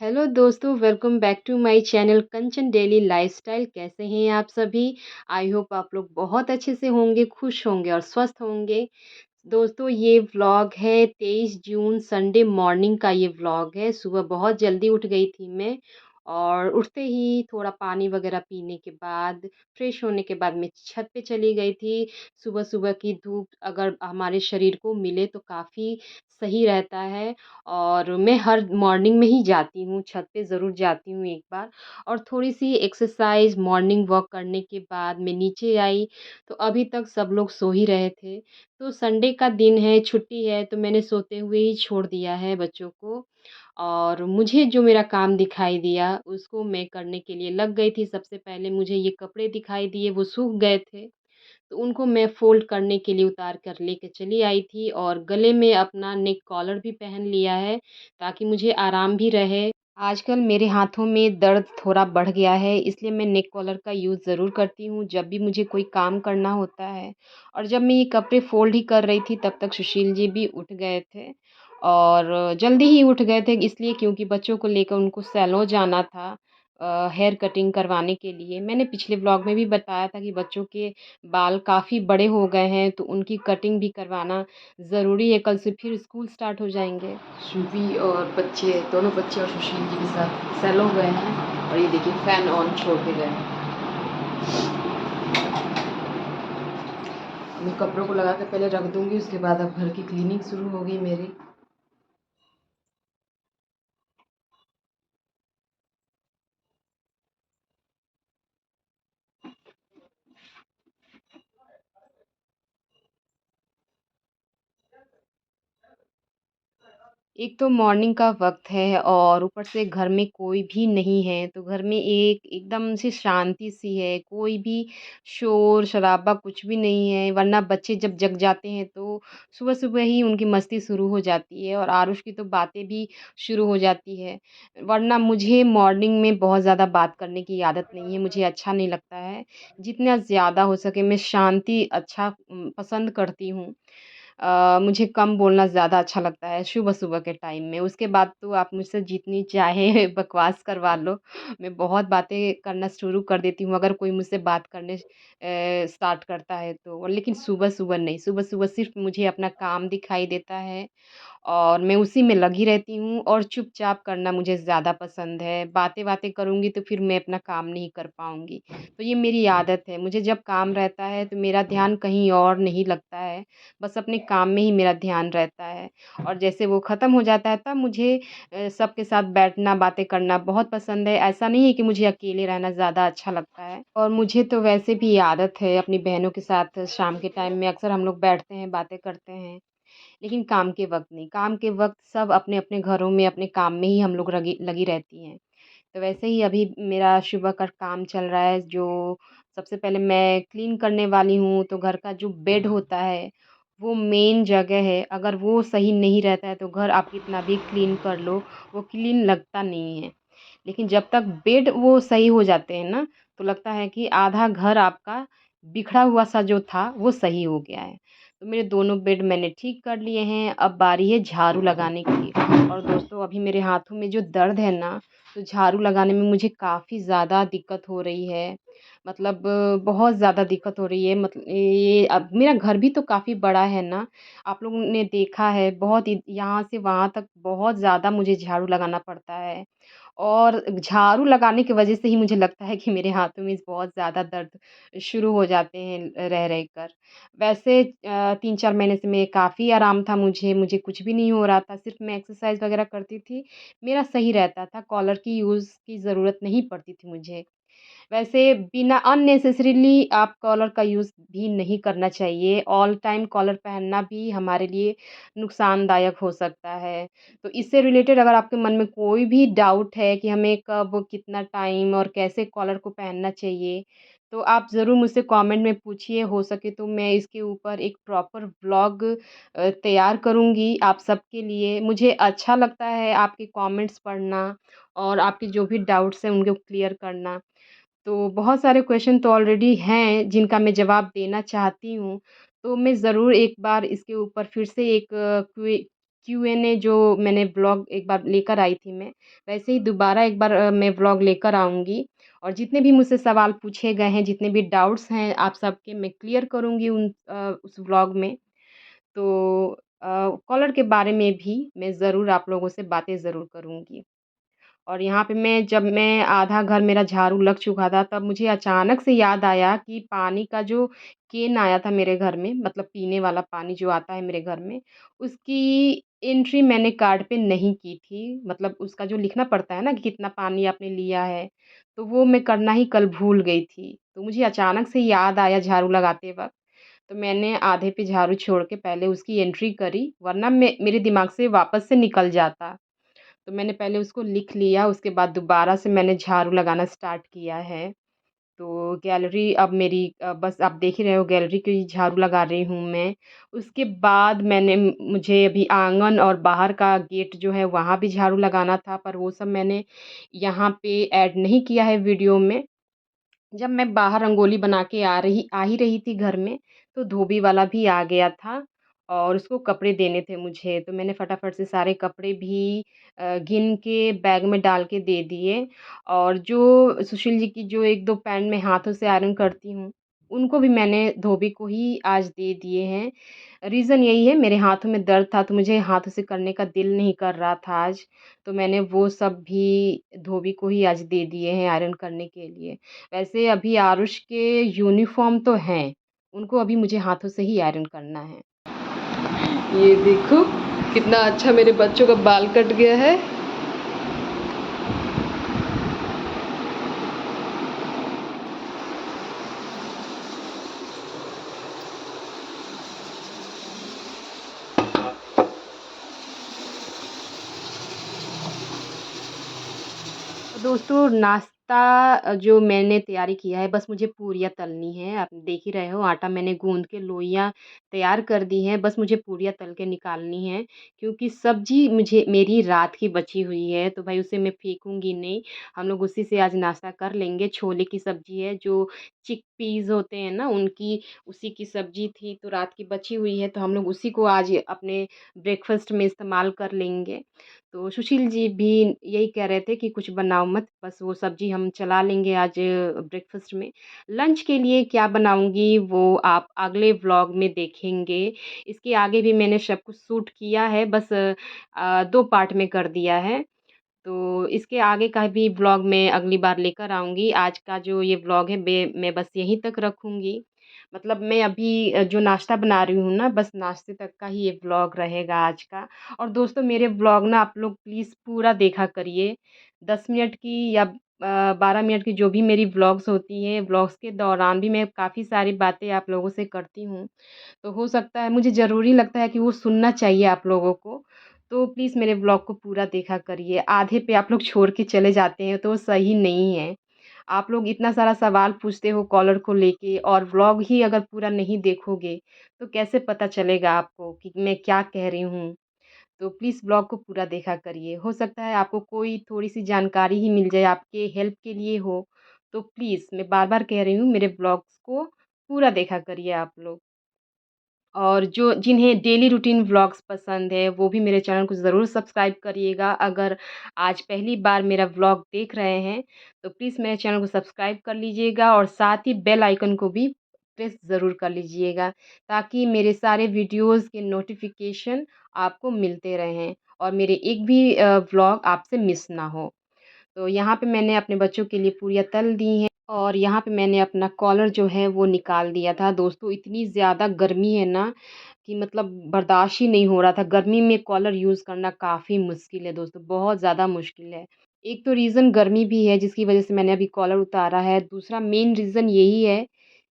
Hello दोस्तों, welcome back to my channel Kanchan daily lifestyle. कैसे हैं आप सभी? आई होप आप लोग बहुत अच्छे से होंगे, खुश होंगे और स्वस्थ होंगे। दोस्तों, ये व्लॉग है 23 जून संडे मॉर्निंग का। ये व्लॉग है। सुबह बहुत जल्दी उठ गई थी मैं, और उठते ही थोड़ा पानी वगैरह पीने के बाद, फ्रेश होने के बाद मैं छत पे चली गई थी। सुबह-सुबह की धूप अगर हमारे शरीर को मिले तो काफ़ी सही रहता है, और मैं हर मॉर्निंग में ही जाती हूँ, छत पे ज़रूर जाती हूँ एक बार। और थोड़ी-सी एक्सरसाइज़ मॉर्निंग वॉक करने के बाद मैं नीचे आई, तो अभी तक सब लोग सो ही रहे थे। तो संडे का दिन है, छुट्टी है, तो मैंने सोते हुए ही छोड़ दिया है बच्चों को, और मुझे जो मेरा काम दिखाई दिया, उसको मैं करने के लिए लग गई थी। सबसे पहले मुझे ये कपड़े दिखाई दिए, वो सूख गए थे, तो उनको मैं फ़ोल्ड करने के लिए उतार कर लेके चली आई थी, और गले में अपना नेक कॉलर भी पहन लिया है, ताकि मुझे आराम भी रहे। आजकल मेरे हाथों में दर्द थोड़ा बढ़ गया है, इसलिए मैं नेक कॉलर का यूज़ ज़रूर करती हूँ जब भी मुझे कोई काम करना होता है। और जब मैं ये कपड़े फ़ोल्ड ही कर रही थी, तब तक सुशील जी भी उठ गए थे, और जल्दी ही उठ गए थे, इसलिए क्योंकि बच्चों को लेकर उनको सैलून जाना था हेयर कटिंग करवाने के लिए। मैंने पिछले व्लॉग में भी बताया था कि बच्चों के बाल काफ़ी बड़े हो गए हैं, तो उनकी कटिंग भी करवाना ज़रूरी है। कल से फिर स्कूल स्टार्ट हो जाएँगे। श्रुति और बच्चे, दोनों बच्चे और सुशील जी के साथ सैलो गए हैं, और ये देखिए फ़ैन ऑन छोड़ के गए हैं। मैं कपड़ों को लगा के पहले रख दूँगी, उसके बाद अब घर की क्लीनिंग शुरू होगी मेरी। एक तो मॉर्निंग का वक़्त है, और ऊपर से घर में कोई भी नहीं है, तो घर में एक एकदम से शांति-सी है, कोई भी शोर-शराबा कुछ भी नहीं है। वरना बच्चे जब जग जाते हैं, तो सुबह-सुबह ही उनकी मस्ती शुरू हो जाती है, और आरुष की तो बातें भी शुरू हो जाती है। वरना मुझे मॉर्निंग में बहुत ज़्यादा बात करने की आदत नहीं है, मुझे अच्छा नहीं लगता है। जितना ज़्यादा हो सके मैं शांति पसंद करती हूँ। मुझे कम बोलना ज़्यादा अच्छा लगता है सुबह-सुबह के टाइम में। उसके बाद तो आप मुझसे जितनी चाहे बकवास करवा लो, मैं बहुत बातें करना शुरू कर देती हूँ अगर कोई मुझसे बात करने स्टार्ट करता है तो। लेकिन सुबह-सुबह नहीं, सुबह-सुबह सिर्फ़ मुझे अपना काम दिखाई देता है, और मैं उसी में लगी रहती हूँ, और चुपचाप करना मुझे ज़्यादा पसंद है। बातें-वातें करूँगी तो फिर मैं अपना काम नहीं कर पाऊँगी। तो ये मेरी आदत है, मुझे जब काम रहता है तो मेरा ध्यान कहीं और नहीं लगता है, बस अपने काम में ही मेरा ध्यान रहता है। और जैसे वो ख़त्म हो जाता है, तब मुझे सबके साथ बैठना, बातें करना बहुत पसंद है। ऐसा नहीं है कि मुझे अकेले रहना ज़्यादा अच्छा लगता है, और मुझे तो वैसे भी आदत है अपनी बहनों के साथ शाम के टाइम में अक्सर हम लोग बैठते हैं, बातें करते हैं। लेकिन काम के वक़्त नहीं, काम के वक़्त सब अपने-अपने घरों में अपने काम में ही हम लोग रगी लगी रहती हैं। तो वैसे ही अभी मेरा सुबह का काम चल रहा है, जो सबसे पहले मैं क्लीन करने वाली हूँ, तो घर का जो बेड होता है, वो मेन जगह है। अगर वो सही नहीं रहता है, तो घर आप कितना भी क्लीन कर लो, वो क्लीन लगता नहीं है। लेकिन जब तक बेड वो सही हो जाते हैं ना, तो लगता है कि आधा घर आपका बिखरा हुआ सा जो था, वो सही हो गया है। तो मेरे दोनों बेड मैंने ठीक कर लिए हैं, अब बारी है झाड़ू लगाने की। और दोस्तों, अभी मेरे हाथों में जो दर्द है ना, तो झाड़ू लगाने में मुझे काफ़ी ज़्यादा दिक्कत हो रही है। मतलब बहुत ज़्यादा दिक्कत हो रही है। ये अब मेरा घर भी तो काफ़ी बड़ा है ना, आप लोगों ने देखा है, बहुत इ यहाँ से वहाँ तक बहुत ज़्यादा मुझे झाड़ू लगाना पड़ता है। और झाड़ू लगाने की वजह से ही मुझे लगता है कि मेरे हाथों में बहुत ज़्यादा दर्द शुरू हो जाते हैं रह कर। वैसे 3-4 महीने से मैं काफ़ी आराम था मुझे, मुझे कुछ भी नहीं हो रहा था, सिर्फ़ मैं एक्सरसाइज़ वग़ैरह करती थी, मेरा सही रहता था, कॉलर की यूज़ की ज़रूरत नहीं पड़ती थी मुझे। वैसे बिना अननेसेसरीली आप कॉलर का यूज़ भी नहीं करना चाहिए। ऑल टाइम कॉलर पहनना भी हमारे लिए नुकसानदायक हो सकता है। तो इससे रिलेटेड अगर आपके मन में कोई भी डाउट है कि हमें कब, कितना टाइम और कैसे कॉलर को पहनना चाहिए, तो आप ज़रूर मुझसे कमेंट में पूछिए। हो सके तो मैं इसके ऊपर एक प्रॉपर व्लॉग तैयार करूँगी आप सबके लिए। मुझे अच्छा लगता है आपके कमेंट्स पढ़ना, और आपके जो भी डाउट्स हैं उनको क्लियर करना। तो बहुत सारे क्वेश्चन तो ऑलरेडी हैं जिनका मैं जवाब देना चाहती हूँ। तो मैं ज़रूर एक बार इसके ऊपर फिर से एक क्यूएनए जो मैंने व्लॉग एक बार लेकर आई थी मैं, वैसे ही दोबारा एक बार मैं व्लॉग लेकर आऊँगी और जितने भी मुझसे सवाल पूछे गए हैं, जितने भी डाउट्स हैं आप सबके मैं क्लियर करूँगी उस व्लॉग में। तो कॉलर के बारे में भी मैं ज़रूर आप लोगों से बातें ज़रूर करूँगी। और यहाँ पे जब मैं आधा घर मेरा झाड़ू लग चुका था, तब मुझे अचानक से याद आया कि पानी का जो केन आया था मेरे घर में, मतलब पीने वाला पानी जो आता है मेरे घर में, उसकी एंट्री मैंने कार्ड पे नहीं की थी। मतलब उसका जो लिखना पड़ता है ना कि कितना पानी आपने लिया है, तो वो मैं करना ही कल भूल गई थी। तो मुझे अचानक से याद आया झाड़ू लगाते वक़्त, तो मैंने आधे पे झाड़ू छोड़ के पहले उसकी एंट्री करी, वरना मेरे दिमाग से वापस से निकल जाता। तो मैंने पहले उसको लिख लिया, उसके बाद दोबारा से मैंने झाड़ू लगाना स्टार्ट किया है। तो गैलरी अब मेरी बस आप देख ही रहे हो गैलरी की झाड़ू लगा रही हूँ मैं। उसके बाद मुझे अभी आँगन और बाहर का गेट जो है वहाँ भी झाड़ू लगाना था, पर वो सब मैंने यहाँ पे ऐड नहीं किया है वीडियो में। जब मैं बाहर रंगोली बना के आ ही रही थी घर में, तो धोबी वाला भी आ गया था और उसको कपड़े देने थे मुझे, तो मैंने फटाफट से सारे कपड़े भी गिन के बैग में डाल के दे दिए और जो सुशील जी की जो 1-2 पैंट मैं हाथों से आयरन करती हूँ, उनको भी मैंने धोबी को ही आज दे दिए हैं। रीज़न यही है मेरे हाथों में दर्द था, तो मुझे हाथों से करने का दिल नहीं कर रहा था आज, तो मैंने वो सब भी धोबी को ही आज दे दिए हैं आयरन करने के लिए। वैसे अभी आरुष के यूनिफ़ॉर्म तो हैं, उनको अभी मुझे हाथों से ही आयरन करना है। ये देखो कितना अच्छा मेरे बच्चों का बाल कट गया है। दोस्तों नाश्ता जो मैंने तैयारी किया है बस मुझे पूरियाँ तलनी है। आप देख ही रहे हो आटा मैंने गूँध के लोइयाँ तैयार कर दी हैं, बस मुझे पूरियाँ तल के निकालनी है। क्योंकि सब्ज़ी मुझे मेरी रात की बची हुई है, तो भाई उसे मैं फेंकूँगी नहीं। हम लोग उसी से आज नाश्ता कर लेंगे। छोले की सब्ज़ी है, जो चिकपीस होते हैं ना उनकी, उसी की सब्ज़ी थी, तो रात की बची हुई है, तो हम लोग उसी को आज अपने ब्रेकफ़ास्ट में इस्तेमाल कर लेंगे। तो सुशील जी भी यही कह रहे थे कि कुछ बनाओ मत, बस वो सब्ज़ी हम चला लेंगे आज ब्रेकफ़ास्ट में। लंच के लिए क्या बनाऊँगी वो आप अगले व्लॉग में देखेंगे। इसके आगे भी मैंने सब कुछ शूट किया है, बस 2 पार्ट में कर दिया है। तो इसके आगे का भी व्लॉग मैं अगली बार लेकर आऊँगी। आज का जो ये व्लॉग है मैं बस यहीं तक रखूँगी। मतलब मैं अभी जो नाश्ता बना रही हूँ ना, बस नाश्ते तक का ही ये व्लॉग रहेगा आज का। और दोस्तों मेरे व्लॉग ना आप लोग प्लीज़ पूरा देखा करिए। 10 मिनट की या 12 मिनट की जो भी मेरी व्लॉग्स होती हैं, व्लॉग्स के दौरान भी मैं काफ़ी सारी बातें आप लोगों से करती हूँ। तो हो सकता है मुझे ज़रूरी लगता है कि वो सुनना चाहिए आप लोगों को। तो प्लीज़ मेरे व्लॉग को पूरा देखा करिए। आधे पे आप लोग छोड़ के चले जाते हैं तो वो सही नहीं है। आप लोग इतना सारा सवाल पूछते हो कॉलर को लेके और व्लॉग ही अगर पूरा नहीं देखोगे, तो कैसे पता चलेगा आपको कि मैं क्या कह रही हूँ? तो प्लीज़ व्लॉग को पूरा देखा करिए। हो सकता है आपको कोई थोड़ी-सी जानकारी ही मिल जाए, आपके हेल्प के लिए हो। तो प्लीज़ मैं बार-बार कह रही हूँ मेरे व्लॉग्स को पूरा देखा करिए आप लोग। और जो जिन्हें डेली रूटीन व्लॉग्स पसंद है, वो भी मेरे चैनल को ज़रूर सब्सक्राइब करिएगा। अगर आज पहली बार मेरा व्लॉग देख रहे हैं, तो प्लीज़ मेरे चैनल को सब्सक्राइब कर लीजिएगा और साथ ही बेल आइकन को भी प्रेस ज़रूर कर लीजिएगा, ताकि मेरे सारे वीडियोज़ के नोटिफ़िकेशन आपको मिलते रहें और मेरे एक भी व्लॉग आपसे मिस ना हो। तो यहाँ पे मैंने अपने बच्चों के लिए पूरियाँ तल दी हैं और यहाँ पे मैंने अपना कॉलर जो है वो निकाल दिया था। दोस्तों इतनी ज़्यादा गर्मी है ना कि मतलब बर्दाश्त ही नहीं हो रहा था। गर्मी में कॉलर यूज़ करना काफ़ी मुश्किल है दोस्तों, बहुत ज़्यादा मुश्किल है। एक तो रीज़न गर्मी भी है जिसकी वज़ह से मैंने अभी कॉलर उतारा है। दूसरा मेन रीज़न यही है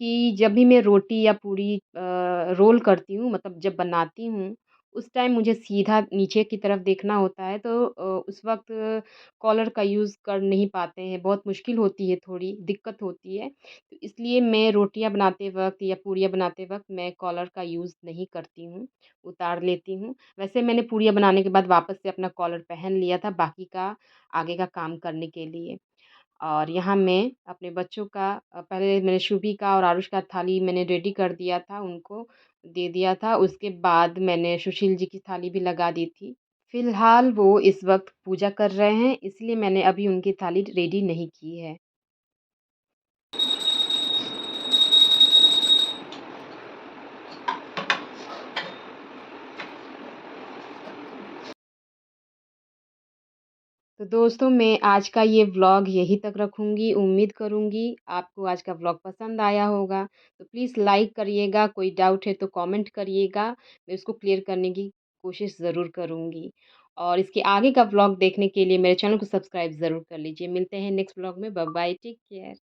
कि जब भी मैं रोटी या पूरी रोल करती हूँ मतलब जब बनाती हूँ, उस टाइम मुझे सीधा नीचे की तरफ देखना होता है तो उस वक़्त कॉलर का यूज़ कर नहीं पाते हैं, बहुत मुश्किल होती है थोड़ी, दिक्कत होती है। तो इसलिए मैं रोटियाँ बनाते वक़्त या पूरियाँ बनाते वक़्त मैं कॉलर का यूज़ नहीं करती हूँ, उतार लेती हूँ। वैसे मैंने पूरियाँ बनाने के बाद वापस से अपना कॉलर पहन लिया था बाकी का आगे का काम करने के लिए। और यहाँ मैं अपने बच्चों का पहले मैंने शुभी का और आरुष का थाली मैंने रेडी कर दिया था उनको दे दिया था, उसके बाद मैंने सुशील जी की थाली भी लगा दी थी। फ़िलहाल वो इस वक़्त पूजा कर रहे हैं, इसलिए मैंने अभी उनकी थाली रेडी नहीं की है। तो दोस्तों मैं आज का ये व्लॉग यहीं तक रखूँगी। उम्मीद करूँगी आपको आज का व्लॉग पसंद आया होगा। तो प्लीज़ लाइक करिएगा, कोई डाउट है तो कमेंट करिएगा। मैं उसको क्लियर करने की कोशिश ज़रूर करूँगी। और इसके आगे का व्लॉग देखने के लिए मेरे चैनल को सब्सक्राइब ज़रूर कर लीजिए। मिलते हैं नेक्स्ट व्लॉग में। Bye bye, take care.